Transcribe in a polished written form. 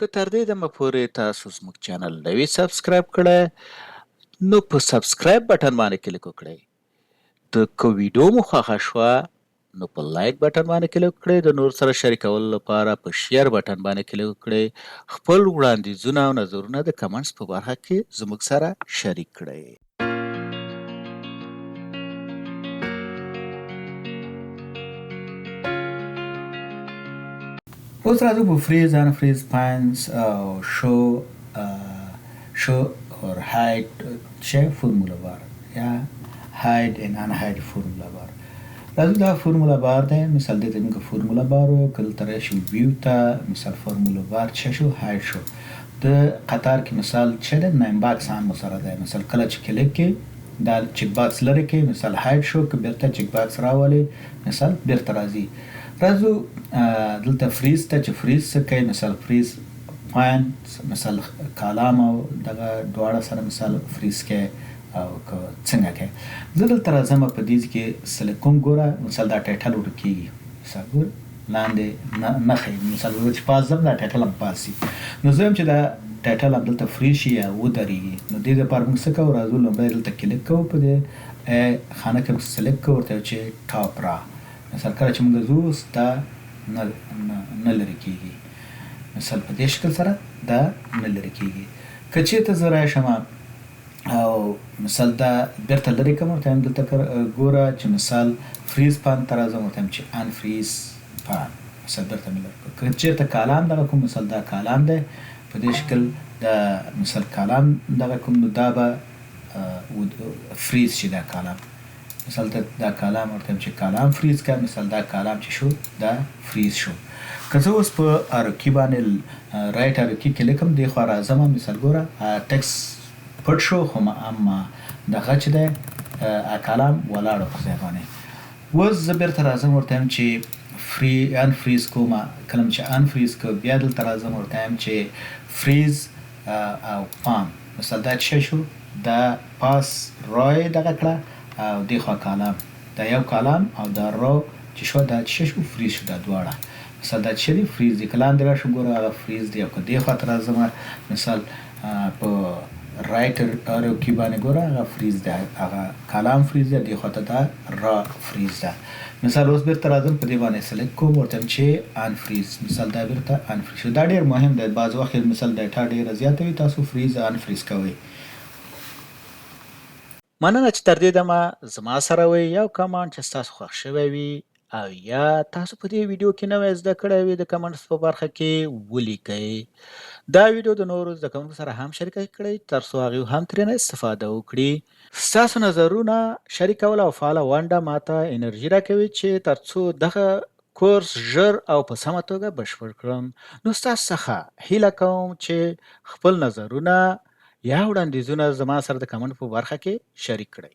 که تر دې دمه پورې تاسو زموږ چینل نه وي سبسکرایب کړی نو په سبسکرایب بټن باندې کلیک وکړئ. د که ویډیو مو خوښه شوه نو په لایک بټن باندې کلیک وکړئ. د نور سره شریکولو لپاره په شیر بټن باندې کلیک وکړئ. خپل وړاندیزونه او نظرونه د کمنټس په برخه کې زموږ سره شریک کړئ. اوس راځو په فریز ان فریز پاینز او شو اور هاید چه فرمولا بار یا هاید ان ان هاید فرمولا بار. راځو دا فرمولا بار دی. مثال دې ته موږ فرمولا بار وایو. کله ته راشو ویو ته مثال فرمولا بار چه شو هاید شو. د قطار کې مثال چه ده نایم باکس هم سره دی. مثال کله چې کلیک کې دا چک باکس لري کې مثال هاید شو که بیرته چک باکس راولي مثال بیرته راځي. راځو دلته فریز ته چې فریز څه کوي. مثال فریز پاین مثال کالام او دغه دواړه سره مثال فریز کوي او که څنګه کوي. زه دلته راځم په دې کې سلیکټ کوم. ګوره مثال دا ټایټل ورکېږي. مثال ګوره لاندې نه ښیي. مثال چې پاس ځم دا ټایټل هم پاس شي. نو زه وایم چې دا ټایټل هم دلته فریز شي یا ودرېږي. نو دې دپاره موږ څه کوو. راځو لومړی دلته کلیک کوو په دې خانه کې سلیکټ کوو ورته چې ټاپ را. مثال کله چې موږ ځو دا نه لرې کېږي. مثال په دې شکل سره دا نه لرې کېږي. که چېرته زه راشم او مثال دا بیرته لرې کړم ورته وایم دلته ګوره چې مثال فریز پان ته راځم ورته وایم چې ان فریز پان مثال بیرته مې لرې کړ. که چېرته کالام دغه کوم مثال دا کالام دی په دې شکل دا مثال کالام دغه کوم نو دا به فریز شي دا کالام. مثال دا کالام ورته چې کالام فریز کا. مثال دا کالام چې شو دا فریز شو. که زه اوس په اروکي باندې رایټ اروکي کلیک کوم دې خوا راځم مثال ګوره ټکس پټ شو خو اما دغه چې دی کالام ولاړ په ځای باندې. اوس زه بیرته راځم ورته وایم چې ان فریز کوم. کله چې ان فریز کو بیا دلته راځم ورته وایم چې فریز او پان. مثال دا چې شو دا پاس رای دغه کړه او دې خوا کالام دا یو کالام او دا رو چې شو دا چې شو فریز شو دا دواړه. مثال دا چې دی فریز دی. کلام دی راشو ګوره هغه فریز دی. او که دې خوا ته راځم مثال په رایټ ارو کې باندې ګوره هغه فریز دی. هغه کالام فریز دی. دې خوا ته دا را فریز ده. مثال اوس بیرته راځم په دې باندې سلیکټ کوم ورته چې ان فریز. مثال دا بیرته ان فریز شو. دا ډېر مهم دی. بعض وخت مثال ډیټا ډېره زیاته وي تاسو فریز ان فریز کوئ. مننه چې تر دې دمه زما سره وئ. یو کمنټ چې ستاسو خوښ شوی وي او یا تاسو په دې ویډیو کې نوی زده کړی وي د کمنټس په برخه کې ولیکئ. دا ویډیو د نورو زده کوونکو سره هم شریکه کړئ تر څو هغوی هم ترېنه استفاده وکړي. ستاسو نظرونه شریکول او فعاله ونډه ماته انرژي راکوي چې تر څو دغه کورس ژر او په سمه توګه بشپړ کړم. نو ستاسو څخه هیله کوم چې خپل نظرونه یا وړاندیزونه زما سره د کمنټ په برخه کې شریک کړئ.